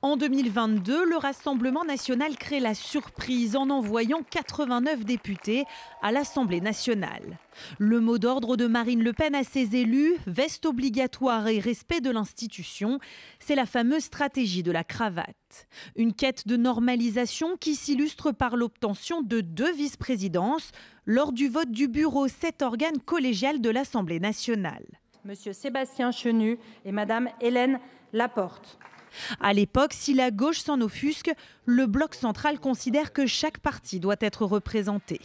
En 2022, le Rassemblement national crée la surprise en envoyant 89 députés à l'Assemblée nationale. Le mot d'ordre de Marine Le Pen à ses élus, veste obligatoire et respect de l'institution, c'est la fameuse stratégie de la cravate. Une quête de normalisation qui s'illustre par l'obtention de 2 vice-présidences lors du vote du bureau, cet organe collégial de l'Assemblée nationale. Monsieur Sébastien Chenu et Madame Hélène Laporte. À l'époque, si la gauche s'en offusque, le bloc central considère que chaque parti doit être représenté.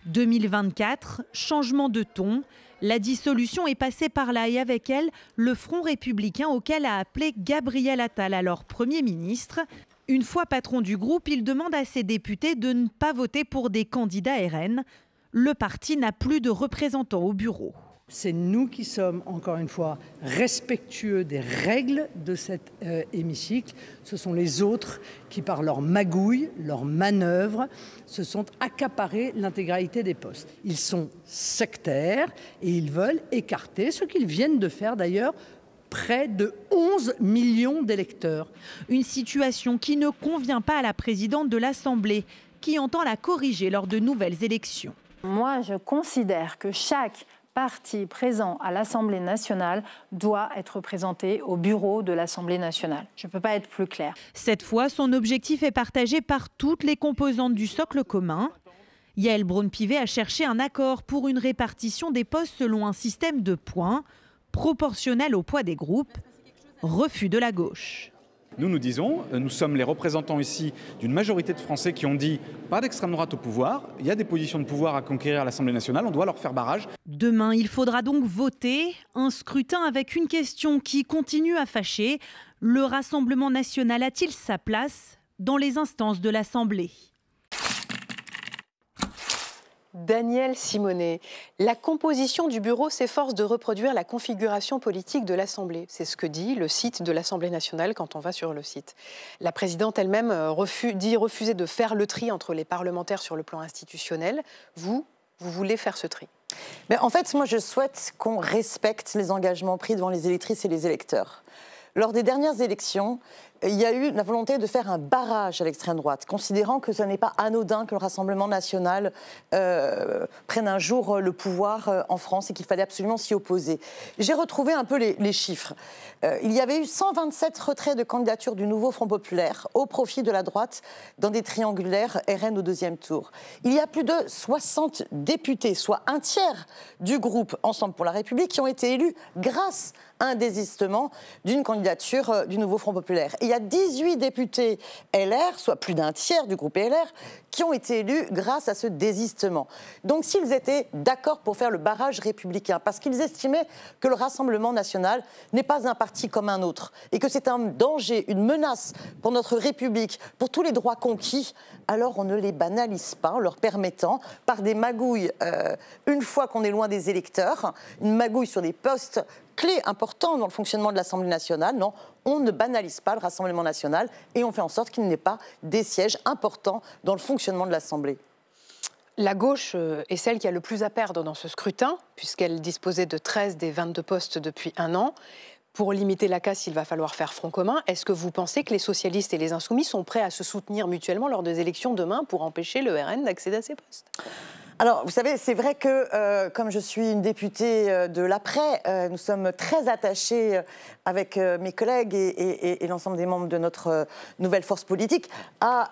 2024, changement de ton. La dissolution est passée par là et avec elle, le Front républicain auquel a appelé Gabriel Attal, alors Premier ministre. Une fois patron du groupe, il demande à ses députés de ne pas voter pour des candidats RN. Le parti n'a plus de représentants au bureau. C'est nous qui sommes, encore une fois, respectueux des règles de cet hémicycle. Ce sont les autres qui, par leur magouille, leur manœuvre, se sont accaparés l'intégralité des postes. Ils sont sectaires et ils veulent écarter ce qu'ils viennent de faire d'ailleurs, près de 11 millions d'électeurs. Une situation qui ne convient pas à la présidente de l'Assemblée, qui entend la corriger lors de nouvelles élections. Moi, je considère que chaque parti présent à l'Assemblée nationale doit être représenté au bureau de l'Assemblée nationale. Je ne peux pas être plus claire. Cette fois, son objectif est partagé par toutes les composantes du socle commun. Yaël Braun-Pivet a cherché un accord pour une répartition des postes selon un système de points, proportionnel au poids des groupes. Refus de la gauche. Nous disons, nous sommes les représentants ici d'une majorité de Français qui ont dit pas d'extrême droite au pouvoir, il y a des positions de pouvoir à conquérir à l'Assemblée nationale, on doit leur faire barrage. Demain, il faudra donc voter, un scrutin avec une question qui continue à fâcher. Le Rassemblement national a-t-il sa place dans les instances de l'Assemblée ? Daniel Simonet, la composition du bureau s'efforce de reproduire la configuration politique de l'Assemblée. C'est ce que dit le site de l'Assemblée nationale quand on va sur le site. La présidente elle-même dit refuser de faire le tri entre les parlementaires sur le plan institutionnel. Vous voulez faire ce tri? Mais en fait, moi, je souhaite qu'on respecte les engagements pris devant les électrices et les électeurs. Lors des dernières élections, il y a eu la volonté de faire un barrage à l'extrême droite, considérant que ce n'est pas anodin que le Rassemblement national prenne un jour le pouvoir en France et qu'il fallait absolument s'y opposer. J'ai retrouvé un peu les chiffres. Il y avait eu 127 retraits de candidature du nouveau Front populaire au profit de la droite dans des triangulaires RN au 2e tour. Il y a plus de 60 députés, soit un tiers du groupe Ensemble pour la République, qui ont été élus grâce à un désistement d'une candidature du nouveau Front populaire. Et il y a 18 députés LR, soit plus d'un tiers du groupe LR, qui ont été élus grâce à ce désistement. Donc s'ils étaient d'accord pour faire le barrage républicain, parce qu'ils estimaient que le Rassemblement national n'est pas un parti comme un autre, et que c'est un danger, une menace pour notre République, pour tous les droits conquis, alors on ne les banalise pas en leur permettant, par des magouilles, une fois qu'on est loin des électeurs, une magouille sur des postes clés importants dans le fonctionnement de l'Assemblée nationale. Non, on ne banalise pas le Rassemblement national et on fait en sorte qu'il n'ait pas des sièges importants dans le fonctionnement de l'Assemblée. La gauche est celle qui a le plus à perdre dans ce scrutin, puisqu'elle disposait de 13 des 22 postes depuis un an. Pour limiter la casse, il va falloir faire front commun. Est-ce que vous pensez que les socialistes et les insoumis sont prêts à se soutenir mutuellement lors des élections demain pour empêcher le RN d'accéder à ces postes ? Alors, vous savez, c'est vrai que, comme je suis une députée de l'après, nous sommes très attachés avec mes collègues et l'ensemble des membres de notre nouvelle force politique à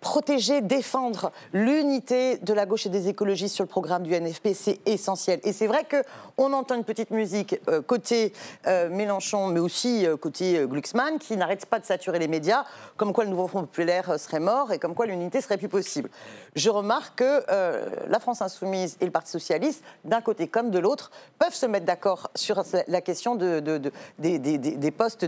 protéger, défendre l'unité de la gauche et des écologistes sur le programme du NFP, c'est essentiel. Et c'est vrai qu'on entend une petite musique côté Mélenchon, mais aussi côté Glucksmann, qui n'arrête pas de saturer les médias, comme quoi le nouveau Front populaire serait mort et comme quoi l'unité serait plus possible. Je remarque que la France insoumise et le Parti socialiste, d'un côté comme de l'autre, peuvent se mettre d'accord sur la question des postes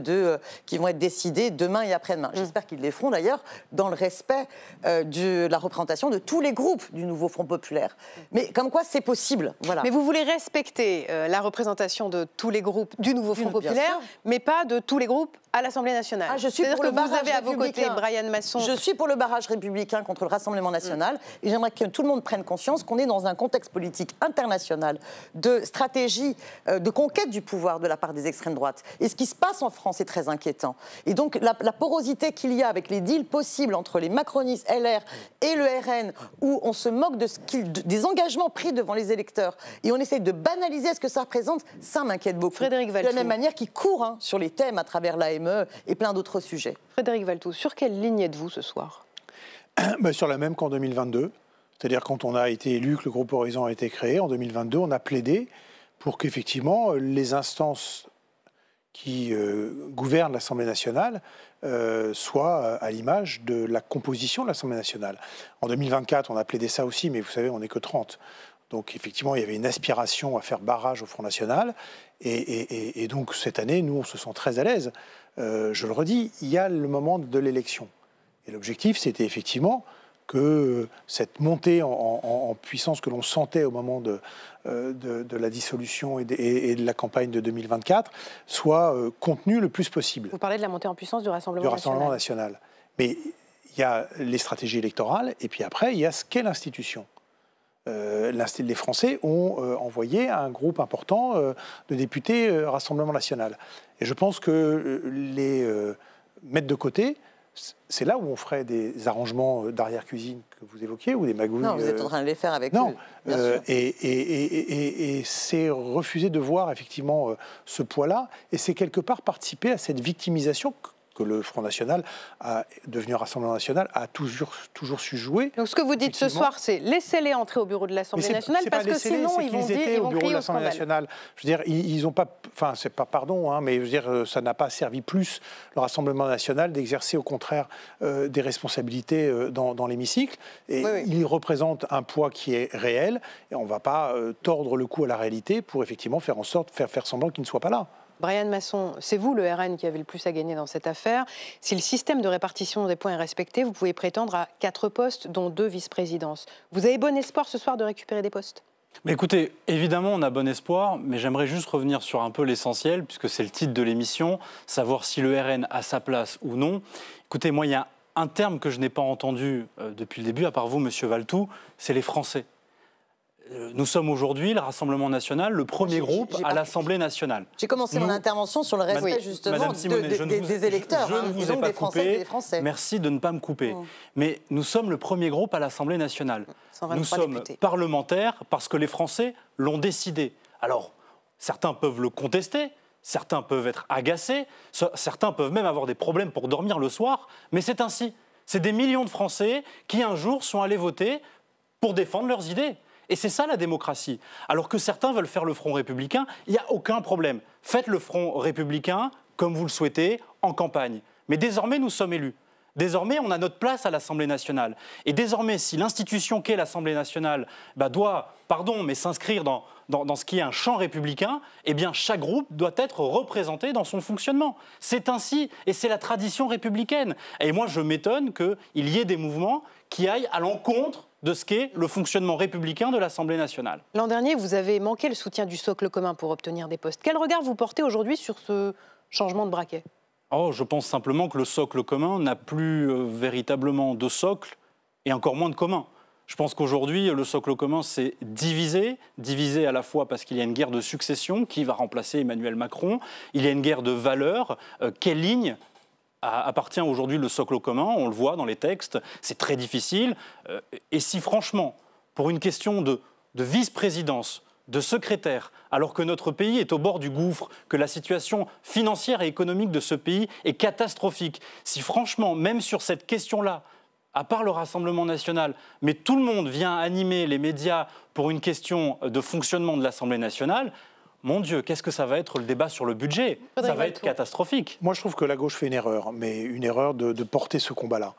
qui vont être décidés demain et après-demain. J'espère qu'ils les feront d'ailleurs dans le respect de la représentation de tous les groupes du nouveau Front populaire. Mais comme quoi c'est possible. Voilà. Mais vous voulez respecter la représentation de tous les groupes du nouveau Front populaire, mais pas de tous les groupes à l'Assemblée nationale. Je suis pour que le barrage vous avez à vos côtés républicain. Brian Masson. Je suis pour le barrage républicain contre le Rassemblement national et j'aimerais que tout le monde prenne conscience qu'on est dans un contexte politique international de stratégie de conquête du pouvoir de la part des extrêmes droites. Et ce qui se passe en France est très inquiétant. Et donc la porosité qu'il y a avec les deals possibles entre les macronistes, LR et le RN, où on se moque des engagements pris devant les électeurs et on essaye de banaliser ce que ça représente, ça m'inquiète beaucoup. Frédéric Valletoux. De la même manière qu'il court sur les thèmes à travers l'AME et plein d'autres sujets. Frédéric Valletoux, sur quelle ligne êtes-vous ce soir? Sur la même qu'en 2022. C'est-à-dire quand on a été élu, que le groupe Horizon a été créé, en 2022, on a plaidé pour qu'effectivement les instances qui gouvernent l'Assemblée nationale soient à l'image de la composition de l'Assemblée nationale. En 2024, on a plaidé ça aussi, mais vous savez, on n'est que 30. Donc effectivement, il y avait une aspiration à faire barrage au Front National. Et donc cette année, nous, on se sent très à l'aise. Je le redis, il y a le moment de l'élection. Et l'objectif, c'était effectivement que cette montée en puissance que l'on sentait au moment de la dissolution et de la campagne de 2024 soit contenue le plus possible. Vous parlez de la montée en puissance du Rassemblement national. Mais il y a les stratégies électorales et puis après, il y a ce qu'est l'institution. Les Français ont envoyé un groupe important de députés Rassemblement national. Et je pense que les mettre de côté, c'est là où on ferait des arrangements d'arrière-cuisine que vous évoquiez, ou des magouilles. Non, vous êtes en train de les faire avec eux. Non, et c'est refuser de voir effectivement ce poids-là, et c'est quelque part participer à cette victimisation que le Front National, devenu Rassemblement national, a toujours su jouer. Donc ce que vous dites ce soir, c'est laissez-les entrer au bureau de l'Assemblée nationale, parce que sinon ils vont crier au scandale. Je veux dire, ils n'ont pas, enfin c'est pas pardon, mais je veux dire, ça n'a pas servi plus le Rassemblement national d'exercer au contraire des responsabilités dans l'hémicycle. Et ils représentent un poids qui est réel, et on ne va pas tordre le cou à la réalité pour effectivement faire en sorte, faire semblant qu'il ne soit pas là. Brian Masson, c'est vous, le RN, qui avez le plus à gagner dans cette affaire. Si le système de répartition des points est respecté, vous pouvez prétendre à 4 postes, dont 2 vice-présidences. Vous avez bon espoir ce soir de récupérer des postes? Mais écoutez, évidemment, on a bon espoir, mais j'aimerais juste revenir sur un peu l'essentiel, puisque c'est le titre de l'émission, savoir si le RN a sa place ou non. Écoutez, moi, il y a un terme que je n'ai pas entendu depuis le début, à part vous, Monsieur Valletoux, c'est les Français. Nous sommes aujourd'hui, le Rassemblement national, le premier groupe à l'Assemblée nationale. J'ai commencé mon intervention sur le respect justement des électeurs, je ne vous ai pas coupé. Merci de ne pas me couper. Mais nous sommes le premier groupe à l'Assemblée nationale. Nous sommes parlementaires parce que les Français l'ont décidé. Alors, certains peuvent le contester, certains peuvent être agacés, certains peuvent même avoir des problèmes pour dormir le soir, mais c'est ainsi. C'est des millions de Français qui un jour sont allés voter pour défendre leurs idées. Et c'est ça la démocratie. Alors que certains veulent faire le Front républicain, il n'y a aucun problème. Faites le Front républicain comme vous le souhaitez, en campagne. Mais désormais, nous sommes élus. Désormais, on a notre place à l'Assemblée nationale. Et désormais, si l'institution qu'est l'Assemblée nationale doit, mais s'inscrire dans ce qui est un champ républicain, eh bien, chaque groupe doit être représenté dans son fonctionnement. C'est ainsi, et c'est la tradition républicaine. Et moi, je m'étonne qu'il y ait des mouvements qui aillent à l'encontre de ce qu'est le fonctionnement républicain de l'Assemblée nationale. L'an dernier, vous avez manqué le soutien du socle commun pour obtenir des postes. Quel regard vous portez aujourd'hui sur ce changement de braquet ? Je pense simplement que le socle commun n'a plus véritablement de socle et encore moins de commun. Je pense qu'aujourd'hui, le socle commun s'est divisé à la fois parce qu'il y a une guerre de succession qui va remplacer Emmanuel Macron, il y a une guerre de valeurs, quelle ligne appartient aujourd'hui le socle commun, on le voit dans les textes, c'est très difficile. Et si franchement, pour une question de vice-présidence, de secrétaire, alors que notre pays est au bord du gouffre, que la situation financière et économique de ce pays est catastrophique, si franchement, même sur cette question-là, à part le Rassemblement national, mais tout le monde vient animer les médias pour une question de fonctionnement de l'Assemblée nationale, mon Dieu, qu'est-ce que ça va être le débat sur le budget? Ça va être catastrophique. Moi, je trouve que la gauche fait une erreur, mais une erreur de porter ce combat-là.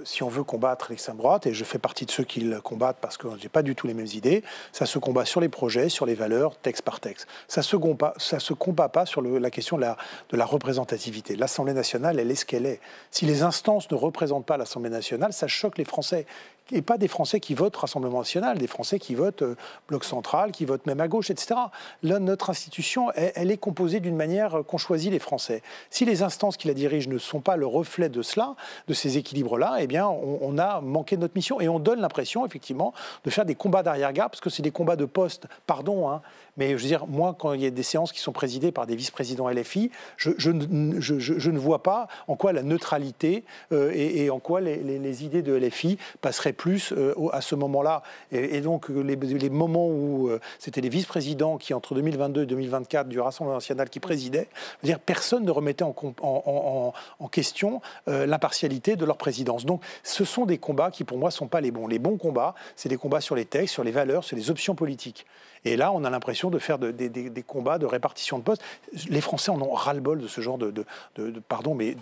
si on veut combattre l'extrême droite, et je fais partie de ceux qui le combattent parce que je n'ai pas du tout les mêmes idées, ça se combat sur les projets, sur les valeurs, texte par texte. Ça se combat pas sur la question de la représentativité. L'Assemblée nationale, elle est ce qu'elle est. Si les instances ne représentent pas l'Assemblée nationale, ça choque les Français. Et pas des Français qui votent Rassemblement national, des Français qui votent Bloc central, qui votent même à gauche, etc. Là, notre institution, elle est composée d'une manière qu'ont choisi les Français. Si les instances qui la dirigent ne sont pas le reflet de cela, de ces équilibres-là, eh bien, on a manqué de notre mission. Et on donne l'impression, effectivement, de faire des combats d'arrière-garde, parce que c'est des combats de poste, pardon, hein, mais je veux dire, moi, quand il y a des séances qui sont présidées par des vice-présidents LFI, je ne vois pas en quoi la neutralité et en quoi les idées de LFI passeraient plus à ce moment-là. Et donc, les moments où c'était les vice-présidents qui, entre 2022 et 2024, du Rassemblement national qui présidaient, dire, personne ne remettait en question l'impartialité de leur présidence. Donc, ce sont des combats qui, pour moi, ne sont pas les bons. Les bons combats, c'est des combats sur les textes, sur les valeurs, sur les options politiques. Et là, on a l'impression de faire des combats de répartition de postes. Les Français en ont ras-le-bol de ce genre de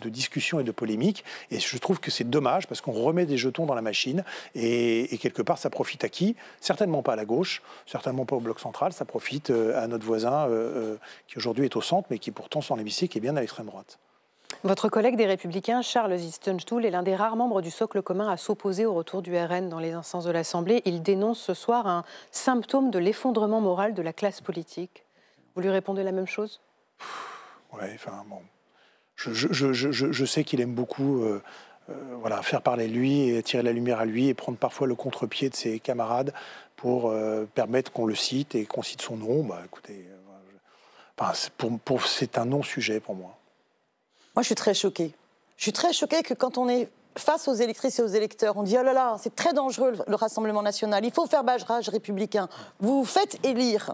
discussion et de polémique. Et je trouve que c'est dommage parce qu'on remet des jetons dans la machine et quelque part, ça profite à qui? Certainement pas à la gauche, certainement pas au Bloc central. Ça profite à notre voisin qui aujourd'hui est au centre, mais qui pourtant, sans l'hémicycle, est bien à l'extrême droite. Votre collègue des Républicains, Charles Zistenstuhl, est l'un des rares membres du socle commun à s'opposer au retour du RN dans les instances de l'Assemblée. Il dénonce ce soir un symptôme de l'effondrement moral de la classe politique. Vous lui répondez la même chose? Oui, enfin bon. Je sais qu'il aime beaucoup faire parler lui et tirer la lumière à lui et prendre parfois le contre-pied de ses camarades pour permettre qu'on le cite et qu'on cite son nom. Bah, écoutez, c'est un non-sujet pour moi. Moi, je suis très choquée. Je suis très choquée que quand on est face aux électrices et aux électeurs, on dit « Oh là là, c'est très dangereux le Rassemblement national, il faut faire barrage républicain ». Vous vous faites élire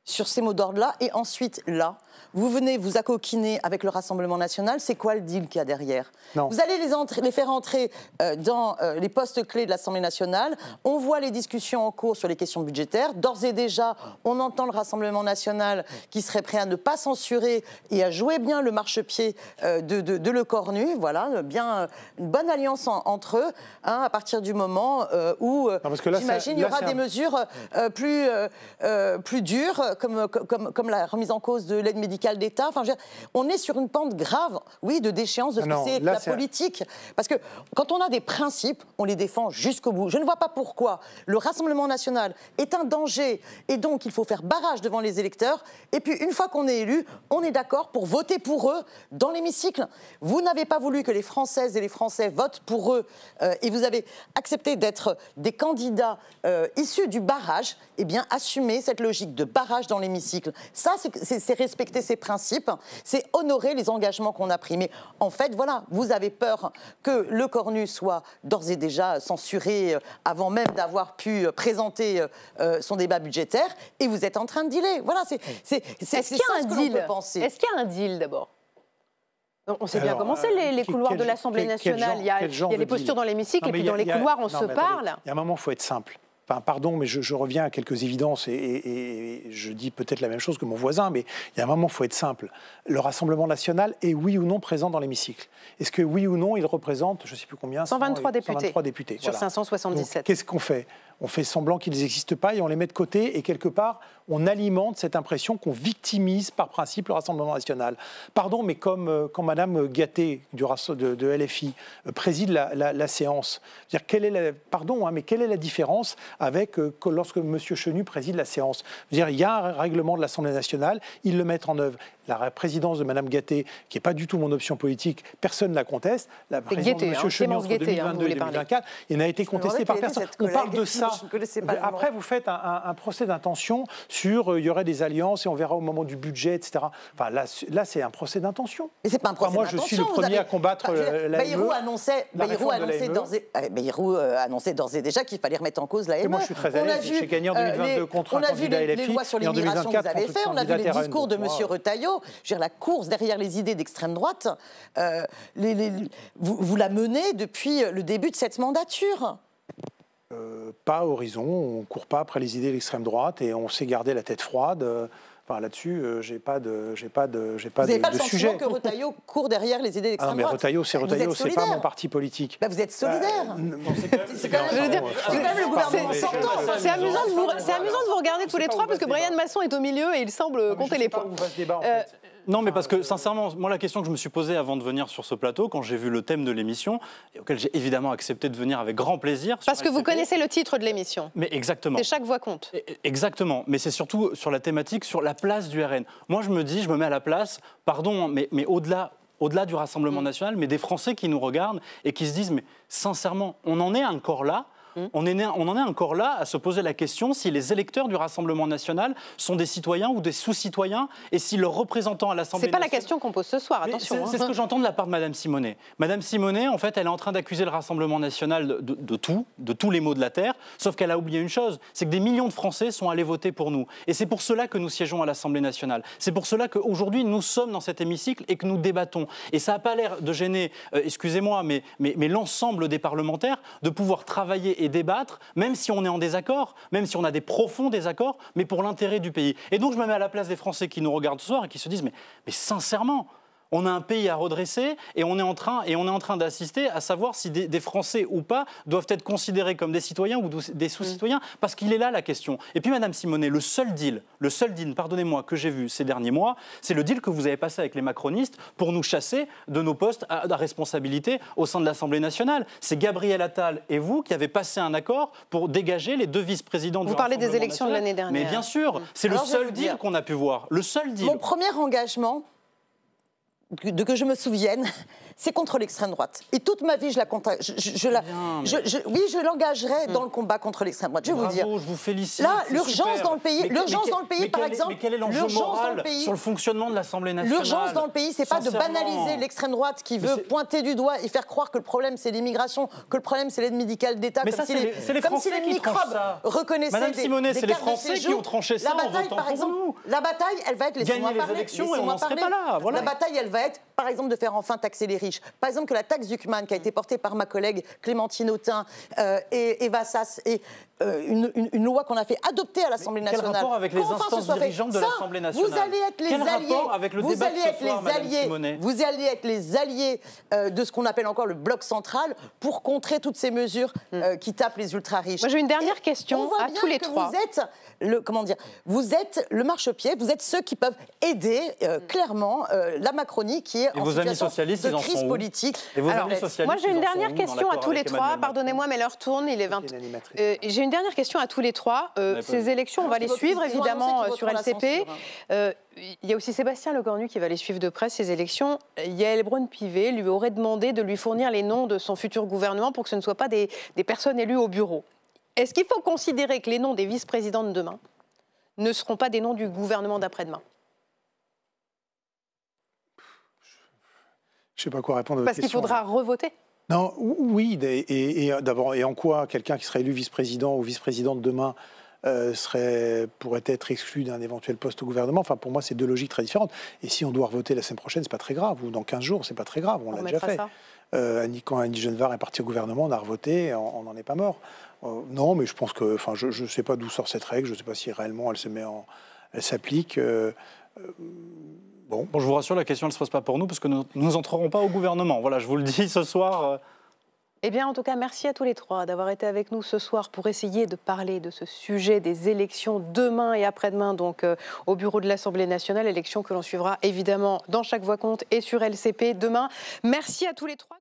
sur ces mots d'ordre-là et ensuite, là, vous venez vous accoquiner avec le Rassemblement national. C'est quoi le deal qu'il y a derrière? Vous allez les faire entrer dans les postes clés de l'Assemblée nationale. On voit les discussions en cours sur les questions budgétaires. D'ores et déjà, on entend le Rassemblement national qui serait prêt à ne pas censurer et à jouer bien le marchepied de Le Cornu. Voilà, bien une bonne alliance entre eux, hein, à partir du moment où, j'imagine, il y aura des mesures plus dures, comme la remise en cause de l'aide médicale d'État. Enfin, on est sur une pente grave, oui, de déchéance de ce que c'est la politique. Parce que quand on a des principes, on les défend jusqu'au bout. Je ne vois pas pourquoi le Rassemblement national est un danger et donc il faut faire barrage devant les électeurs. Et puis, une fois qu'on est élu, on est d'accord pour voter pour eux dans l'hémicycle. Vous n'avez pas voulu que les Françaises et les Français votent pour eux et vous avez accepté d'être des candidats issus du barrage. Eh bien, assumez cette logique de barrage dans l'hémicycle. Ça, c'est respecter ces principes, c'est honorer les engagements qu'on a pris. Mais en fait, voilà, vous avez peur que Le Cornu soit d'ores et déjà censuré avant même d'avoir pu présenter son débat budgétaire, et vous êtes en train de dealer. Voilà, c'est ça ce que l'on peut penser. Est-ce qu'il y a un deal d'abord? On sait bien comment c'est les couloirs de l'Assemblée nationale. Il y a les postures dans l'hémicycle et puis dans les couloirs on se parle. Il y a un moment, il faut être simple. Enfin, pardon, mais je reviens à quelques évidences et je dis peut-être la même chose que mon voisin, mais il y a un moment, il faut être simple. Le Rassemblement national est oui ou non présent dans l'hémicycle. Est-ce que oui ou non, il représente, je ne sais plus combien, 123 députés. Sur voilà. 577. Qu'est-ce qu'on fait? On fait semblant qu'ils n'existent pas et on les met de côté et quelque part, on alimente cette impression qu'on victimise par principe le Rassemblement national. Pardon, mais comme quand Mme Gaté de LFI préside la séance, quelle est la différence avec lorsque M. Chenu préside la séance? Il y a un règlement de l'Assemblée nationale, ils le mettent en œuvre. La présidence de Mme Gaté, qui n'est pas du tout mon option politique, personne ne la conteste. La présidence de M. Chenu entre 2022 et 2024, il n'a été contesté par personne. On parle de ça. Après, vous faites un procès d'intention sur il y aurait des alliances et on verra au moment du budget, etc. Enfin, là c'est un procès d'intention. Mais c'est pas un procès d'intention. Moi, je suis le premier à combattre l'AME. Bayrou annonçait d'ores et déjà qu'il fallait remettre en cause l'AME. Moi, je suis très à l'aise. J'ai gagné en 2022 contre un candidat LFI. Les lois sur l'immigration que vous avez fait. On a vu les discours de M. Retailleau. La course derrière les idées d'extrême droite, vous la menez depuis le début de cette mandature. Pas à horizon, on ne court pas après les idées de l'extrême droite et on sait garder la tête froide. Enfin, là-dessus, j'ai pas de sujet. Vous n'avez pas le sentiment que Retailleau court derrière les idées d'extrême droite? Retailleau, c'est pas mon parti politique. Vous êtes solidaire. C'est quand même le gouvernement sortant. C'est amusant de vous regarder tous les trois, parce que Brian Masson est au milieu et il semble compter les points. Non, mais parce que, sincèrement, moi, la question que je me suis posée avant de venir sur ce plateau, quand j'ai vu le thème de l'émission, et auquel j'ai évidemment accepté de venir avec grand plaisir... Parce que vous connaissez le titre de l'émission. Mais exactement. C'est chaque voix compte. Exactement. Mais c'est surtout sur la thématique, sur la place du RN. Moi, je me mets à la place, pardon, mais au-delà du Rassemblement national, mais des Français qui nous regardent et qui se disent, mais sincèrement, on en est encore là. On en est encore là à se poser la question si les électeurs du Rassemblement national sont des citoyens ou des sous-citoyens et si leurs représentants à l'Assemblée nationale... C'est pas la question qu'on pose ce soir, attention. C'est ce que j'entends de la part de Mme Simonet. Mme Simonet, en fait, elle est en train d'accuser le Rassemblement national de tous les maux de la terre, sauf qu'elle a oublié une chose, c'est que des millions de Français sont allés voter pour nous. Et c'est pour cela que nous siégeons à l'Assemblée nationale. C'est pour cela qu'aujourd'hui, nous sommes dans cet hémicycle et que nous débattons. Et ça n'a pas l'air de gêner, excusez-moi, mais l'ensemble des parlementaires de pouvoir travailler et débattre, même si on est en désaccord, même si on a des profonds désaccords, mais pour l'intérêt du pays. Et donc je me mets à la place des Français qui nous regardent ce soir et qui se disent mais sincèrement, on a un pays à redresser et on est en train d'assister à savoir si des Français ou pas doivent être considérés comme des citoyens ou des sous-citoyens, parce qu'il est là la question. Et puis Madame Simonet, le seul deal, pardonnez-moi, que j'ai vu ces derniers mois, c'est le deal que vous avez passé avec les macronistes pour nous chasser de nos postes à responsabilité au sein de l'Assemblée nationale. C'est Gabriel Attal et vous qui avez passé un accord pour dégager les deux vice-présidents du Rassemblement national. Vous parlez des élections de l'année dernière. Mais bien sûr, c'est le seul deal qu'on a pu voir. Le seul deal. Mon premier engagement, que je me souvienne, c'est contre l'extrême droite. Et toute ma vie, je l'engagerai dans le combat contre l'extrême droite. Je vais vous dire. Je vous félicite. Là, l'urgence dans le pays, par exemple. Mais quel est l'enjeu moral sur le fonctionnement de l'Assemblée nationale? L'urgence dans le pays, c'est pas de banaliser l'extrême droite qui veut pointer du doigt et faire croire que le problème c'est l'immigration, que le problème c'est l'aide médicale d'État, comme si les microbes reconnaissaient. Madame Simonet, c'est les Français qui ont tranché ça en votant pour nous. La bataille, elle va être gagner les élections et on n'en serait pas là. La bataille, elle va être, par exemple, de faire enfin taxer les riches. Par exemple, que la taxe Zuckman, qui a été portée par ma collègue Clémentine Autain et Eva Sass, et une loi qu'on a fait adopter à l'Assemblée nationale. Quel rapport avec les instances dirigeantes de l'Assemblée nationale? Vous allez être les alliés. Rapport avec le débat de ce soir, Madame Simonet? Vous allez être les alliés de ce qu'on appelle encore le bloc central pour contrer toutes ces mesures qui tapent les ultra-riches. Moi, j'ai une dernière question à tous les trois. Vous êtes le marchepied, vous êtes ceux qui peuvent aider clairement la Macronie qui est en situation de crise politique. Et vos amis socialistes, moi, j'ai une dernière question à tous les trois. Pardonnez-moi, mais l'heure tourne, il est 20. J'ai une dernière question à tous les trois. Ces élections, on va les suivre évidemment sur LCP. Il y a aussi Sébastien Lecornu qui va les suivre de près, ces élections. Yaël Braun-Pivet lui aurait demandé de lui fournir les noms de son futur gouvernement pour que ce ne soient pas des personnes élues au bureau. Est-ce qu'il faut considérer que les noms des vice-présidents de demain ne seront pas des noms du gouvernement d'après-demain? Je ne sais pas quoi répondre à votre question. Parce qu'il faudra revoter. Non, oui, et d'abord, et en quoi quelqu'un qui serait élu vice-président ou vice-présidente demain pourrait être exclu d'un éventuel poste au gouvernement? Enfin, pour moi, c'est deux logiques très différentes. Et si on doit revoter la semaine prochaine, c'est pas très grave, ou dans 15 jours, c'est pas très grave, on l'a déjà fait. Quand Annie Genevard est partie au gouvernement, on a revoté, on n'en est pas mort. Non, mais je pense que, enfin, je ne sais pas d'où sort cette règle, je ne sais pas si réellement elle s'applique. Bon, je vous rassure, la question ne se pose pas pour nous, parce que nous n'entrerons pas au gouvernement. Voilà, je vous le dis ce soir. Eh bien, en tout cas, merci à tous les trois d'avoir été avec nous ce soir pour essayer de parler de ce sujet des élections demain et après-demain, donc au bureau de l'Assemblée nationale, élections que l'on suivra évidemment dans Chaque Voix Compte et sur LCP demain. Merci à tous les trois.